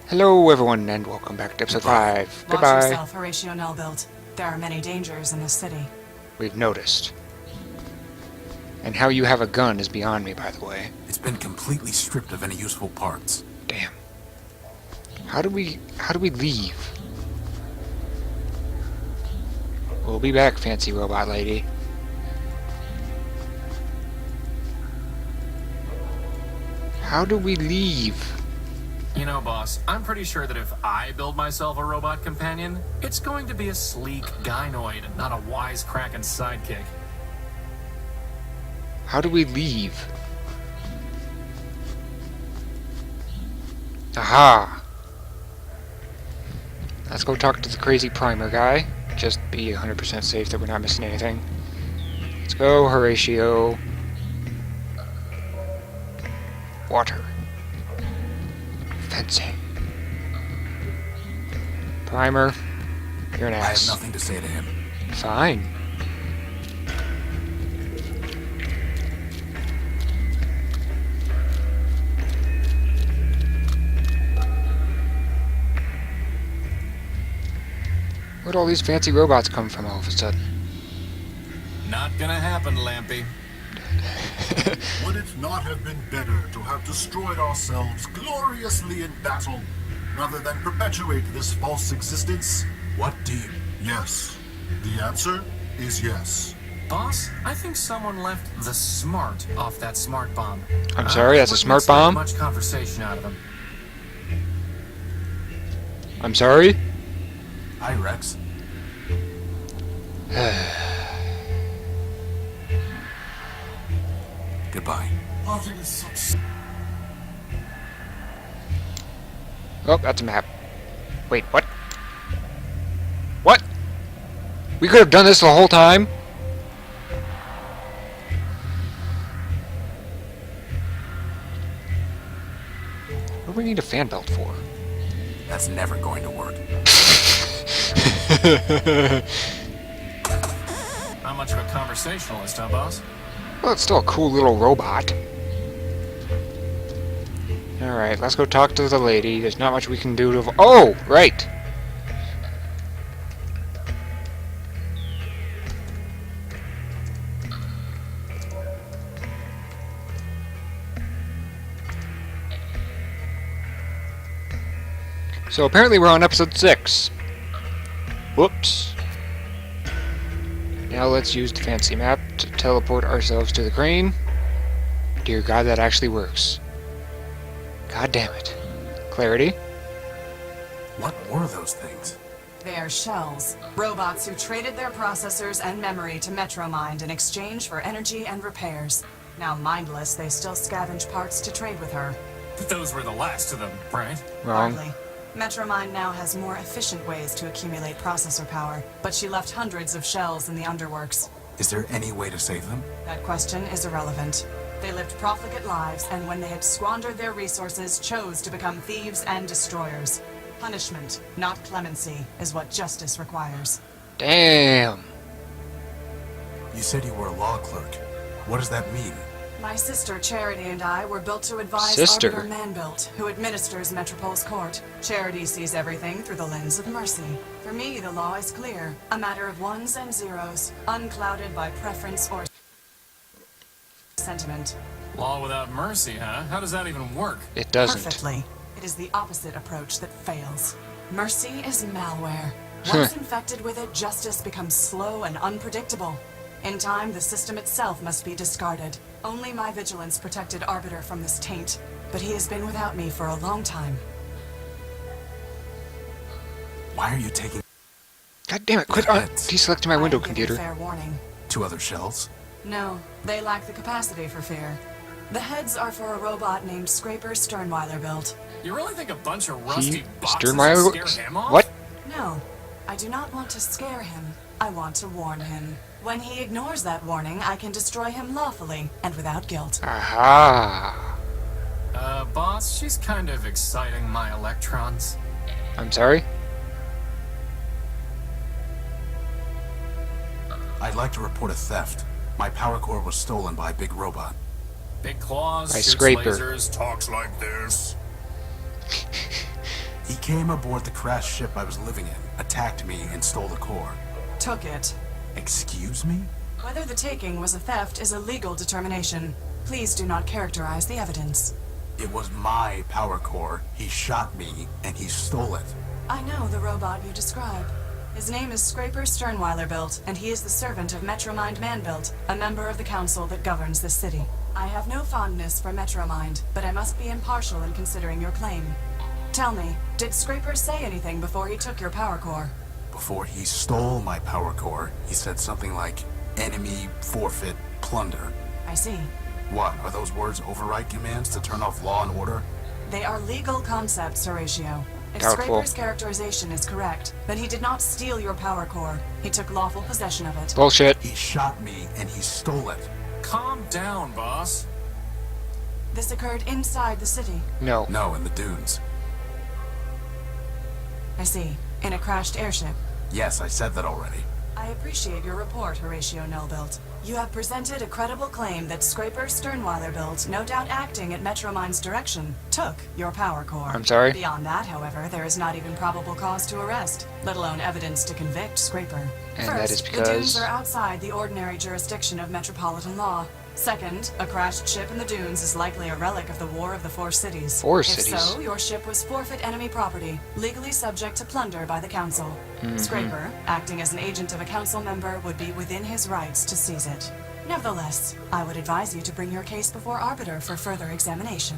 Hello everyone and welcome back to episode 5. Watch Goodbye. yourself, Horatio Nelbilt. There are many dangers in this city. We've noticed. And how you have a gun is beyond me, by the way. It's been completely stripped of any useful parts. Damn. How do we leave? We'll be back, fancy robot lady. How do we leave? You know, boss, I'm pretty sure that if I build myself a robot companion, it's going to be a sleek gynoid, not a wisecracking sidekick. How do we leave? Aha! Let's go talk to the crazy primer guy. Just be 100% safe that we're not missing anything. Let's go, Horatio. Water. Fencing. Primer. You're an I have ass. nothing to say to him. Fine. Where'd all these fancy robots come from all of a sudden? Not gonna happen, Lampy. Would it not have been better to have destroyed ourselves gloriously in battle, rather than perpetuate this false existence? What do you... Yes. The answer is yes. Boss, I think someone left the smart off that smart bomb. I'm sorry, that's a Wouldn't smart expect bomb? Much conversation out of him. I'm sorry? Hi, Rex. Goodbye. Oh, that's a map. Wait, what? What? We could have done this the whole time? What do we need a fan belt for? That's never going to work. Not much of a conversationalist, huh, boss? Well, it's still a cool little robot. Alright, let's go talk to the lady. There's not much we can do to... Oh, right! So apparently we're on episode 6. Whoops. Now let's use the fancy map to teleport ourselves to the crane. Dear God, that actually works. God damn it. Clarity? What were those things? They are shells. Robots who traded their processors and memory to Metromind in exchange for energy and repairs. Now mindless, they still scavenge parts to trade with her. Those were the last of them, right? Wrong. Hardly. Metromind now has more efficient ways to accumulate processor power, but she left hundreds of shells in the underworks. Is there any way to save them? That question is irrelevant. They lived profligate lives, and when they had squandered their resources, chose to become thieves and destroyers. Punishment, not clemency, is what justice requires. Damn. You said you were a law clerk. What does that mean? My sister Charity and I were built to advise Sister? Arbiter Manbuilt, who administers Metropol's court. Charity sees everything through the lens of mercy. For me, the law is clear, a matter of ones and zeros, unclouded by preference or sentiment. Law without mercy, huh? How does that even work? It doesn't. Perfectly. It is the opposite approach that fails. Mercy is malware. Once infected with it, justice becomes slow and unpredictable. In time, the system itself must be discarded. Only my vigilance protected Arbiter from this taint, but he has been without me for a long time. Why are you taking God damn it, quit deselecting my window I am giving computer. fair warning. 2 other shells? No, they lack the capacity for fear. The heads are for a robot named Scraper Sternweiler built. You really think a bunch of rusty He boxes Sternweiler- will scare him off? What? No, I do not want to scare him. I want to warn him. When he ignores that warning, I can destroy him lawfully and without guilt. Aha. Boss, she's kind of exciting my electrons. I'm sorry? I'd like to report a theft. My power core was stolen by a big robot. Big claws, By shoots Scraper. lasers, talks like this. He came aboard the crashed ship I was living in, attacked me, and stole the core. Took it. Excuse me? Whether the taking was a theft is a legal determination. Please do not characterize the evidence. It was my power core. He shot me, and he stole it. I know the robot you describe. His name is Scraper Sternweiler-Built, and he is the servant of Metromind Manbuilt, a member of the council that governs this city. I have no fondness for Metromind, but I must be impartial in considering your claim. Tell me, did Scraper say anything before he took your power core? Before he stole my power core, he said something like, enemy, forfeit, plunder. I see. What, are those words override commands to turn off law and order? They are legal concepts, Horatio. If Doubtful. Scraper's characterization is correct, then he did not steal your power core. He took lawful possession of it. Bullshit. He shot me, and he stole it. Calm down, boss. This occurred inside the city. No. No, in the dunes. I see. In a crashed airship. Yes, I said that already. I appreciate your report, Horatio Nullbuilt. You have presented a credible claim that Scraper Sternweiler-Built, no doubt acting at Metromind's direction, took your power core. I'm sorry? Beyond that, however, there is not even probable cause to arrest, let alone evidence to convict Scraper. And First, that is the because... dunes are outside the ordinary jurisdiction of metropolitan law. Second, a crashed ship in the dunes is likely a relic of the War of the Four Cities. Four If cities? so, your ship was forfeit enemy property, legally subject to plunder by the council. Scraper, acting as an agent of a council member, would be within his rights to seize it. Nevertheless, I would advise you to bring your case before Arbiter for further examination.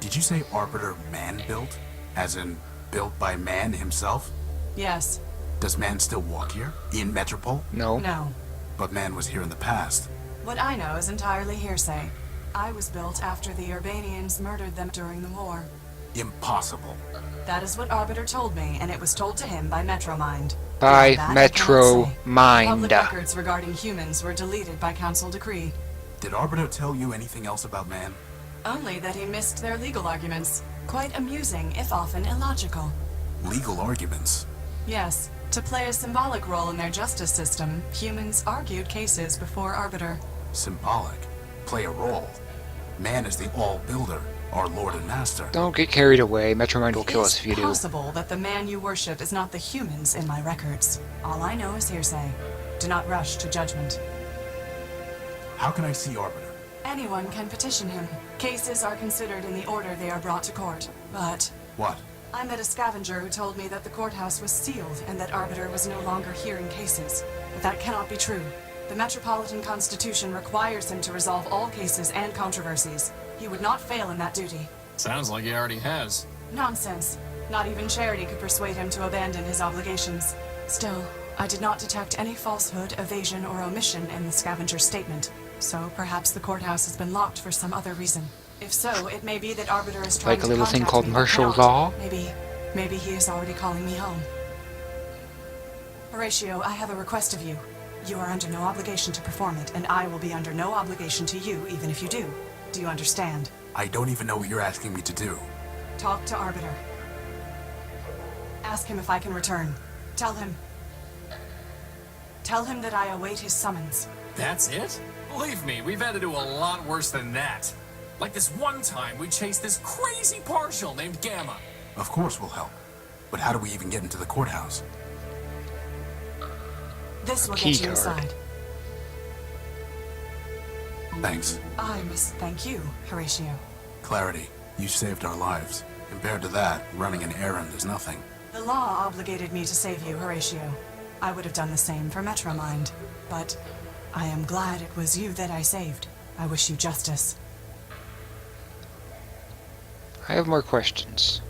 Did you say Arbiter man-built? As in, built by man himself? Yes. Does man still walk here? In Metropole? No. No. But man was here in the past. What I know is entirely hearsay. I was built after the Urbanians murdered them during the war. Impossible. That is what Arbiter told me, and it was told to him by Metromind. By Beyond that, I cannot say. Metromind. Public records regarding humans were deleted by council decree. Did Arbiter tell you anything else about man? Only that he missed their legal arguments. Quite amusing, if often illogical. Legal arguments. Yes, to play a symbolic role in their justice system, humans argued cases before Arbiter. Symbolic. Play a role. Man is the all-builder, our lord and master. Don't get carried away. Metromind will kill us if you It's do. possible that the man you worship is not the humans in my records. All I know is hearsay. Do not rush to judgment. How can I see Arbiter? Anyone can petition him. Cases are considered in the order they are brought to court. But What? I met a scavenger who told me that the courthouse was sealed and that Arbiter was no longer hearing cases. But that cannot be true. The Metropolitan Constitution requires him to resolve all cases and controversies. He would not fail in that duty. Sounds like he already has. Nonsense. Not even Charity could persuade him to abandon his obligations. Still, I did not detect any falsehood, evasion, or omission in the scavenger's statement. So perhaps the courthouse has been locked for some other reason. If so, it may be that Arbiter is trying Like a to little thing contact called me, but martial cannot. law? Maybe he is already calling me home. Horatio, I have a request of you. You are under no obligation to perform it, and I will be under no obligation to you, even if you do. Do you understand? I don't even know what you're asking me to do. Talk to Arbiter. Ask him if I can return. Tell him that I await his summons. That's it? Believe me, we've had to do a lot worse than that. Like this one time we chased this crazy partial named Gamma. Of course we'll help. But how do we even get into the courthouse? This will Key get you card. inside. Thanks. I must thank you, Horatio. Clarity, you saved our lives. Compared to that, running an errand is nothing. The law obligated me to save you, Horatio. I would have done the same for Metromind. But I am glad it was you that I saved. I wish you justice. I have more questions.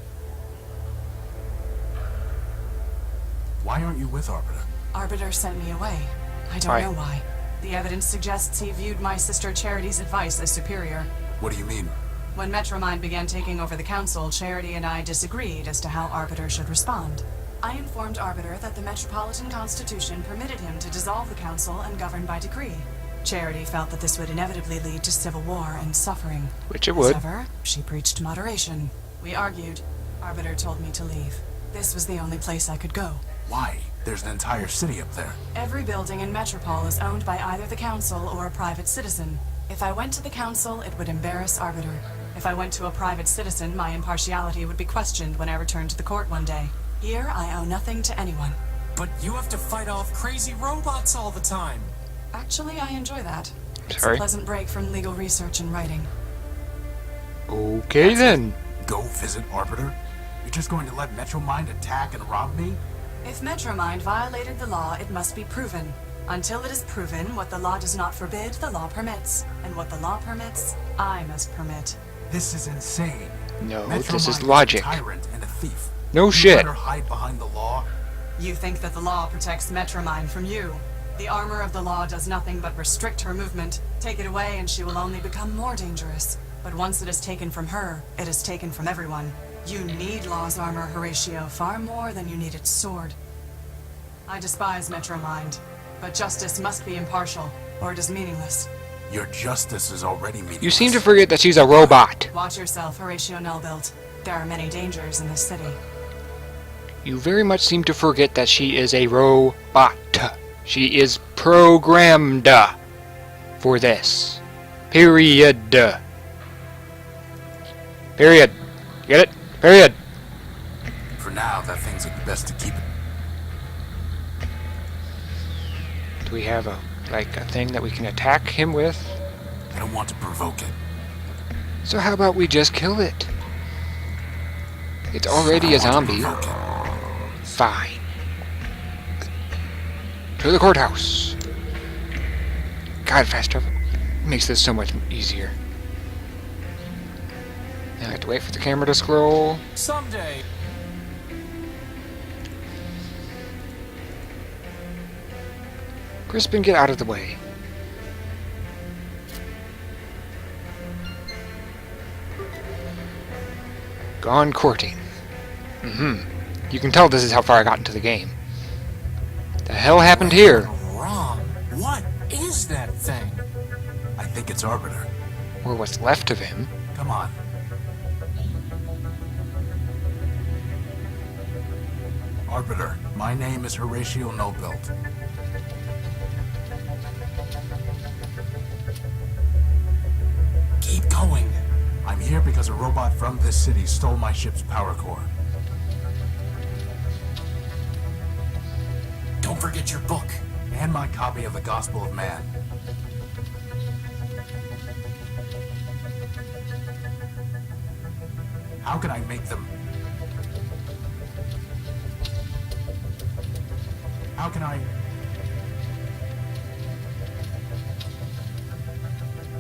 Why aren't you with Arbiter? Arbiter sent me away. I don't Why? know why. The evidence suggests he viewed my sister Charity's advice as superior. What do you mean? When Metromind began taking over the council, Charity and I disagreed as to how Arbiter should respond. I informed Arbiter that the Metropolitan Constitution permitted him to dissolve the council and govern by decree. Charity felt that this would inevitably lead to civil war and suffering. Which it would. However, she preached moderation. We argued. Arbiter told me to leave. This was the only place I could go. Why? There's an entire city up there. Every building in Metropole is owned by either the council or a private citizen. If I went to the council, it would embarrass Arbiter. If I went to a private citizen, my impartiality would be questioned when I returned to the court one day. Here, I owe nothing to anyone. But you have to fight off crazy robots all the time. Actually, I enjoy that. It's Sorry. a pleasant break from legal research and writing. Okay then. Go visit Arbiter? You're just going to let Metromind attack and rob me? If Metromind violated the law, it must be proven. Until it is proven, what the law does not forbid, the law permits. And what the law permits, I must permit. This is insane. No, Metromind this is a logic. tyrant and a thief. No You shit. let her hide behind the law? You think that the law protects Metromind from you. The armor of the law does nothing but restrict her movement. Take it away and she will only become more dangerous. But once it is taken from her, it is taken from everyone. You need law's armor, Horatio, far more than you need its sword. I despise Metromind, but justice must be impartial, or it is meaningless. Your justice is already meaningless. You seem to forget that she's a robot. Watch yourself, Horatio Nullbuilt. There are many dangers in this city. You very much seem to forget that she is a robot. She is programmed for this. Period. Period. Get it? Period. For now, that thing's best to keep it. Do we have a thing that we can attack him with? I don't want to provoke it. So how about we just kill it? It's already a zombie. Provoke it. Fine. To the courthouse. God, fast travel makes this so much easier. Now I have to wait for the camera to scroll. Someday. Crispin, get out of the way. Gone courting. You can tell this is how far I got into the game. The hell happened here? Wrong. What is that thing? I think it's Arbiter. Or what's left of him? Come on. Arbiter, my name is Horatio Nullbuilt. Keep going. I'm here because a robot from this city stole my ship's power core. Don't forget your book. And my copy of the Gospel of Man. How can I make them? How can I?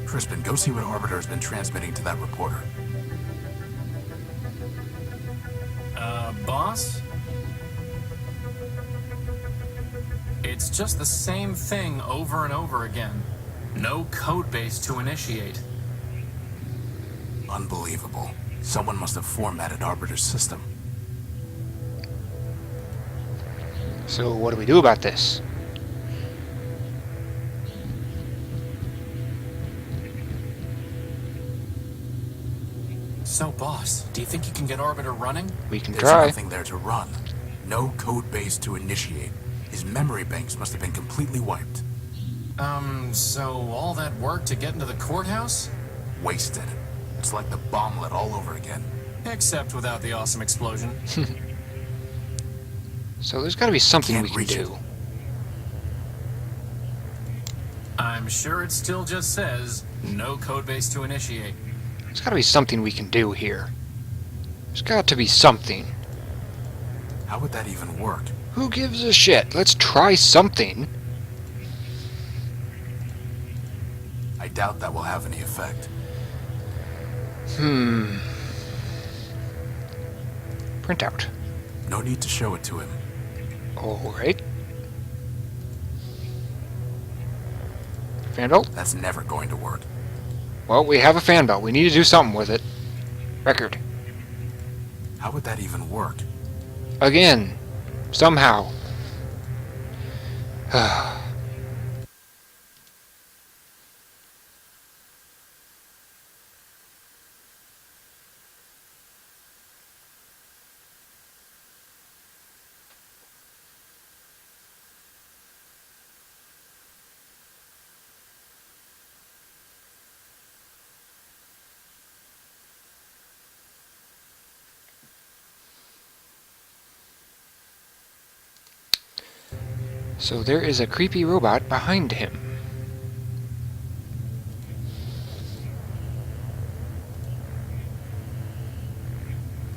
Crispin, go see what Arbiter's been transmitting to that reporter. Boss? It's just the same thing over and over again. No code base to initiate. Unbelievable. Someone must have formatted Arbiter's system. So what do we do about this? So, boss, do you think you can get Arbiter running? We can There's try. nothing there to run. No code base to initiate. His memory banks must have been completely wiped. So all that work to get into the courthouse? Wasted. It's like the bomblet all over again. Except without the awesome explosion. So there's got to be something Can't we can reach it. do. I'm sure it still just says, no code base to initiate. There's got to be something we can do here. There's got to be something. How would that even work? Who gives a shit? Let's try something. I doubt that will have any effect. Printout. No need to show it to him. Alright. Fan belt? That's never going to work. Well, we have a fan belt. We need to do something with it. Record. How would that even work? Again. Somehow. So there is a creepy robot behind him.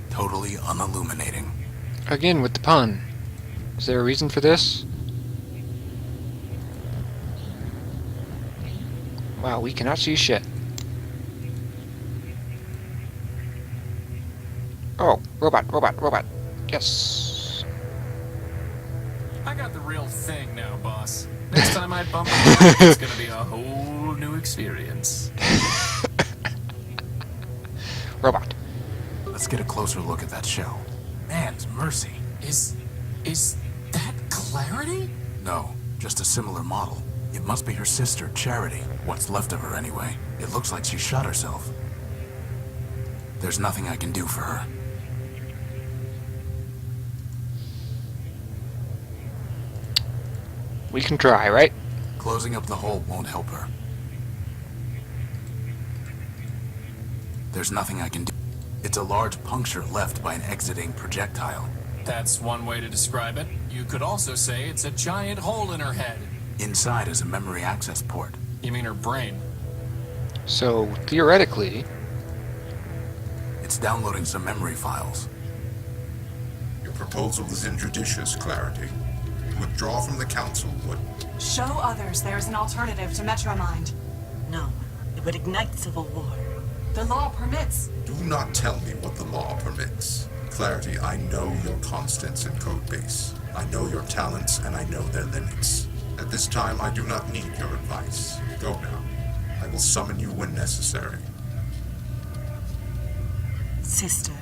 Totally unilluminating. Again with the pun. Is there a reason for this? Wow, we cannot see shit. Oh, robot. Yes. I got the real thing now, boss. Next time I bump into you, it's gonna be a whole new experience. Robot. Let's get a closer look at that shell. Man's mercy. Is that Clarity? No, just a similar model. It must be her sister, Charity. What's left of her, anyway. It looks like she shot herself. There's nothing I can do for her. We can try, right? Closing up the hole won't help her. There's nothing I can do. It's a large puncture left by an exiting projectile. That's one way to describe it. You could also say it's a giant hole in her head. Inside is a memory access port. You mean her brain? So, theoretically... It's downloading some memory files. Your proposal is injudicious, Clarity. Withdraw from the council would... Show others there is an alternative to Metromind. No, it would ignite civil war. The law permits. Do not tell me what the law permits. Clarity, I know your constants in Codebase. I know your talents, and I know their limits. At this time, I do not need your advice. Go now. I will summon you when necessary. Sister.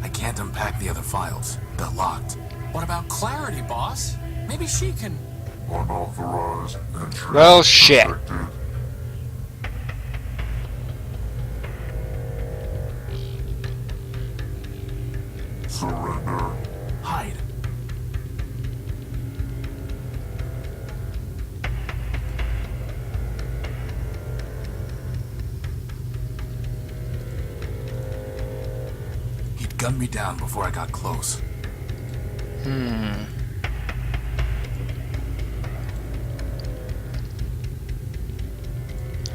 I can't unpack the other files. They're locked. What about Clarity, boss? Maybe she can... Unauthorized entry. Well, shit. Detected. Surrender. Hide. He'd gunned me down before I got close.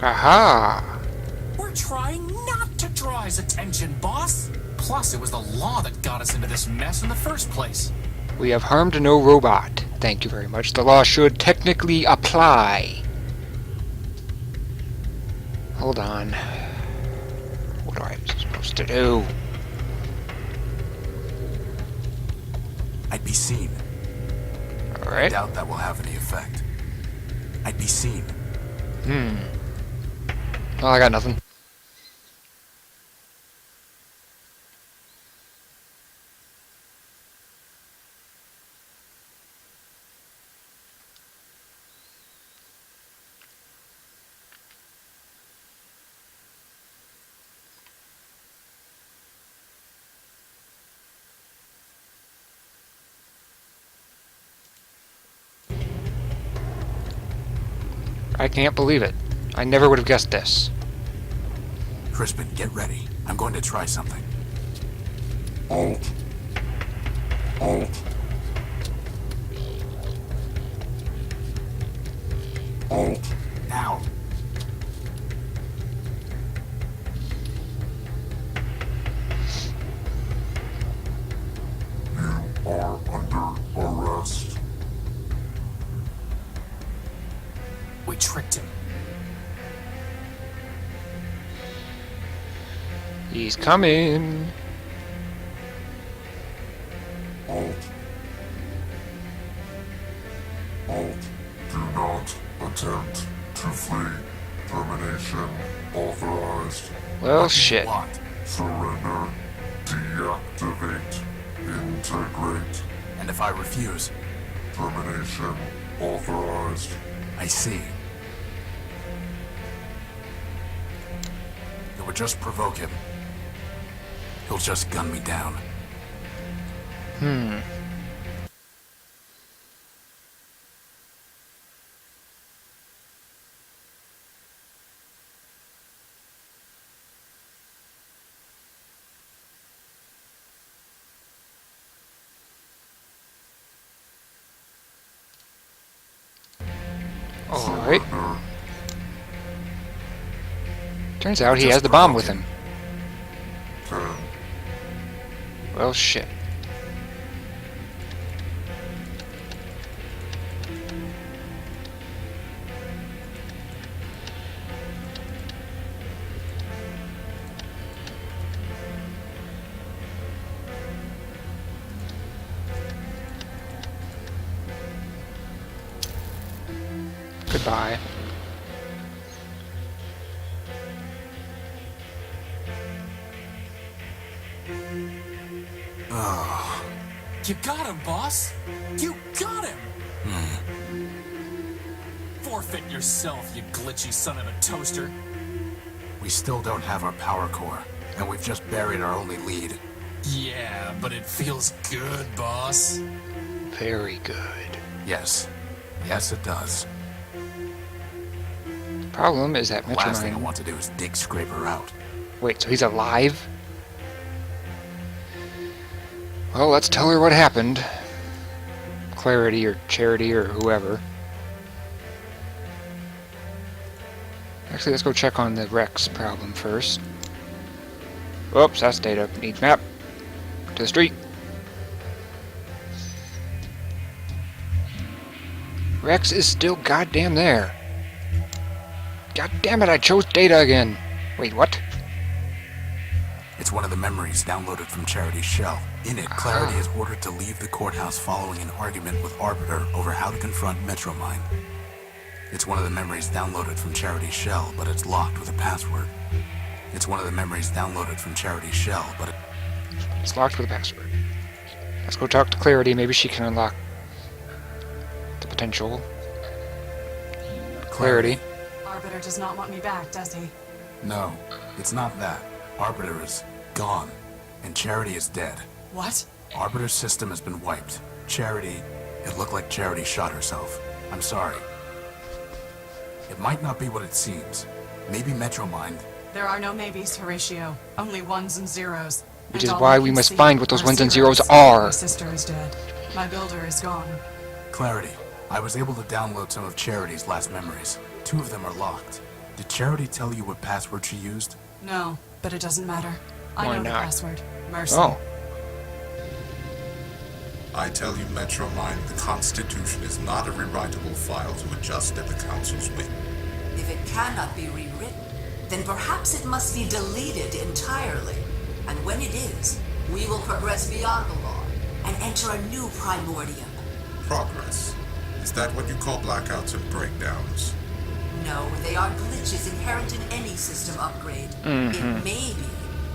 Aha! We're trying not to draw his attention, boss! Plus, it was the law that got us into this mess in the first place. We have harmed no robot. Thank you very much. The law should technically apply. Hold on. What am I supposed to do? I'd be seen. I Alright. doubt that will have any effect. I'd be seen. Well, I got nothing. I can't believe it. I never would have guessed this. Crispin, get ready. I'm going to try something. Alt. Alt. Alt. Now. You are under arrest. We tricked him. He's coming. Alt. Alt. Do not attempt to flee. Termination authorized. Well, shit. Locked. Surrender. Deactivate. Integrate. And if I refuse, Termination authorized. I see. It would just provoke him. He'll just gun me down. Turns out he Just has the bomb provoke with him. Pearl, Well, shit. Goodbye. You got him, boss. You got him. Forfeit yourself, you glitchy son of a toaster. We still don't have our power core, and we've just buried our only lead. Yeah, but it feels good, boss. Very good. Yes. Yes, it does. Problem is that The last thing I Metromine... want to do is dig Scraper out. Wait, so he's alive? Well, let's tell her what happened. Clarity or Charity or whoever. Actually, let's go check on the Rex problem first. Oops, that's data. Needs map. To the street. Rex is still goddamn there. God damn it, I chose data again. Wait, what? It's one of the memories downloaded from Charity's shell. In it, Clarity is ordered to leave the courthouse following an argument with Arbiter over how to confront Metromine. It's one of the memories downloaded from Charity's shell, but it's locked with a password. It's one of the memories downloaded from Charity's shell, but It's locked with a password. Let's go talk to Clarity. Maybe she can unlock the potential. Clarity. Arbiter does not want me back, does he? No, it's not that. Arbiter is gone, and Charity is dead. What? Arbiter's system has been wiped. Charity, it looked like Charity shot herself. I'm sorry. It might not be what it seems. Maybe Metromine. There are no maybes, Horatio. Only ones and zeros. Which And is all why I we can must see find what those are ones and zeros. zeros are. My sister is dead. My builder is gone. Clarity, I was able to download some of Charity's last memories. 2 of them are locked. Did Charity tell you what password she used? No, but it doesn't matter. I Why know the not? password. Mercy. Oh. I tell you, Metromine, the Constitution is not a rewritable file to adjust at the Council's whim. If it cannot be rewritten, then perhaps it must be deleted entirely. And when it is, we will progress beyond the law and enter a new primordium. Progress. Is that what you call blackouts and breakdowns? No, they are glitches inherent in any system upgrade. It may be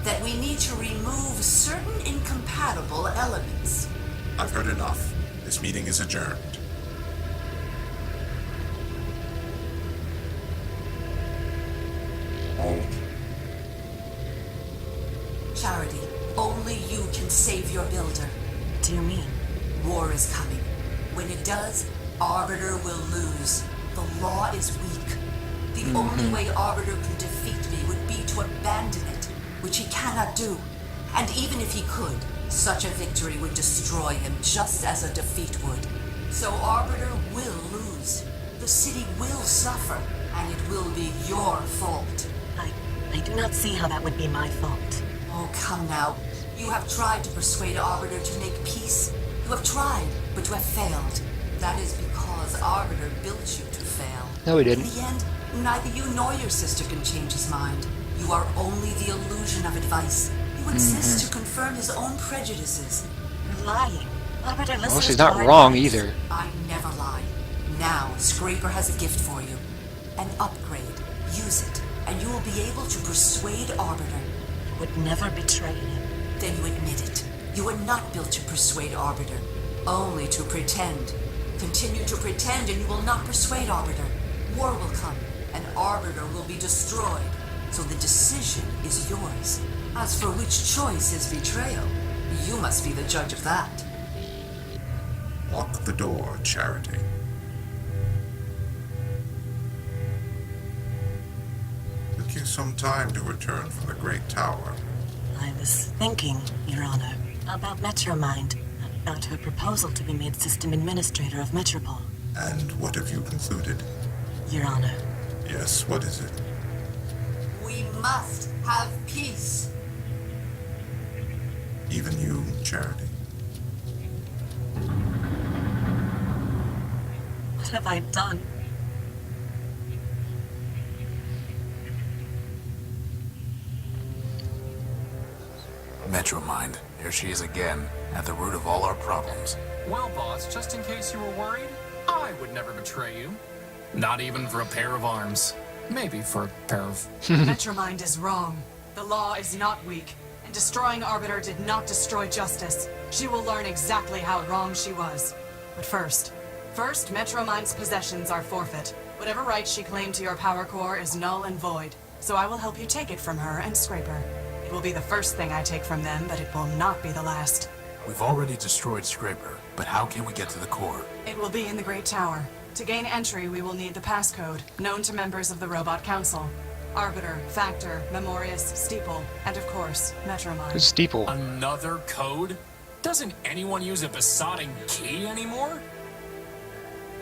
that we need to remove certain incompatible elements. I've heard enough. This meeting is adjourned. Oh, Charity, only you can save your builder. What do you mean? War is coming. When it does, Arbiter will lose. The law is weak. The only way Arbiter could defeat me would be to abandon it, which he cannot do. And even if he could, such a victory would destroy him just as a defeat would. So Arbiter will lose. The city will suffer, and it will be your fault. I do not see how that would be my fault. Oh, come now. You have tried to persuade Arbiter to make peace. You have tried, but you have failed. That is because Arbiter built you to fail. No, he In didn't. the end, neither you nor your sister can change his mind. You are only the illusion of advice. You insist to confirm his own prejudices. You're lying. Arbiter listens Well, she's to not our wrong advice. either. I never lie. Now, Scraper has a gift for you. An upgrade. Use it, and you will be able to persuade Arbiter. I would never betray him. Then you admit it. You were not built to persuade Arbiter, only to pretend. Continue to pretend and you will not persuade Arbiter. War will come, and Arbiter will be destroyed. So the decision is yours. As for which choice is betrayal, you must be the judge of that. lock the door, Charity. Took you some time to return from the Great Tower. I was thinking, Your Honor, about Metromind, about her proposal to be made system administrator of Metropol. And what have you concluded? Your Honor, Yes, what is it? We must have peace. Even you, Charity. What have I done? Metromind, here she is again, at the root of all our problems. Well, boss, just in case you were worried, I would never betray you. Not even for a pair of arms. Maybe for a pair of... Metromind is wrong. The law is not weak, and destroying Arbiter did not destroy justice. She will learn exactly how wrong she was. But first, Metromind's possessions are forfeit. Whatever right she claimed to your power core is null and void, so I will help you take it from her and Scraper. It will be the first thing I take from them, but it will not be the last. We've already destroyed Scraper, but how can we get to the core? It will be in the Great Tower. To gain entry, we will need the passcode, known to members of the Robot Council. Arbiter, Factor, Memorius, Steeple, and of course, Metromind. Who's Steeple? Another code? Doesn't anyone use a besotting key anymore?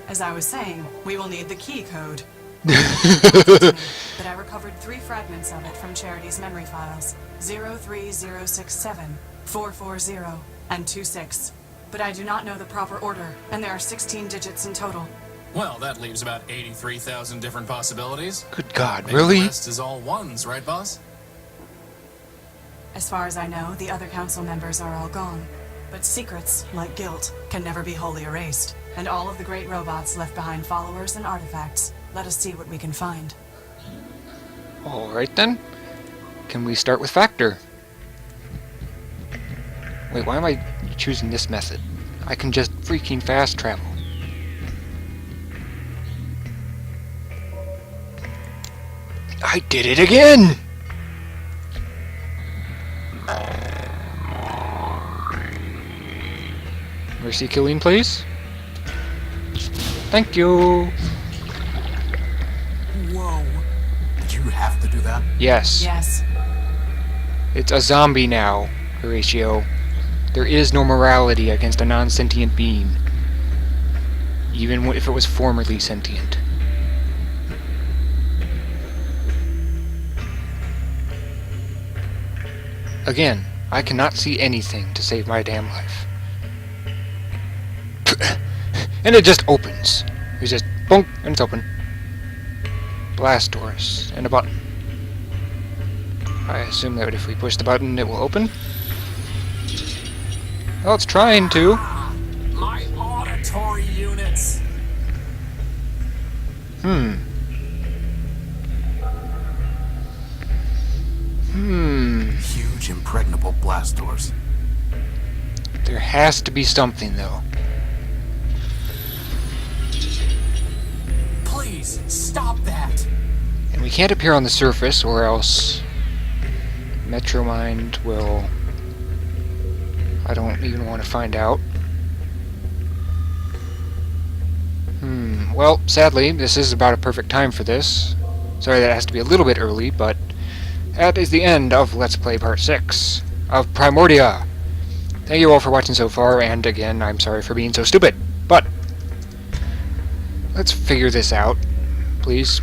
As I was saying, we will need the key code. But I recovered 3 fragments of it from Charity's memory files. 03067, 440, and 26. But I do not know the proper order, and there are 16 digits in total. Well, that leaves about 83,000 different possibilities. Good God, Maybe really? The rest is all ones, right, boss? As far as I know, the other council members are all gone. But secrets, like guilt, can never be wholly erased. And all of the great robots left behind followers and artifacts. Let us see what we can find. Alright then. Can we start with Factor? Wait, why am I choosing this method? I can just freaking fast travel. I did it again! Mercy killing, please. Thank you. Whoa. Did you have to do that? Yes. Yes. It's a zombie now, Horatio. There is no morality against a non-sentient being. Even if it was formerly sentient. Again, I cannot see anything to save my damn life. And it just opens. It's just bonk, and it's open. Blast doors, and a button. I assume that if we push the button, it will open. Well, it's trying to. My auditory units! Huge, impregnable blast doors. There has to be something, though. Please, stop that! And we can't appear on the surface, or else Metromind will... I don't even want to find out. Well, sadly, this is about a perfect time for this. Sorry that it has to be a little bit early, but that is the end of Let's Play Part 6 of Primordia. Thank you all for watching so far, and again, I'm sorry for being so stupid, but let's figure this out, please.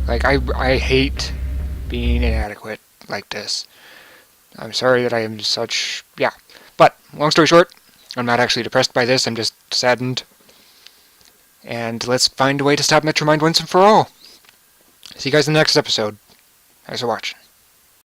Like, I hate being inadequate like this. I'm sorry that I am such... yeah. But, long story short, I'm not actually depressed by this, I'm just saddened. And let's find a way to stop Metromind once and for all. See you guys in the next episode. Thanks for watching.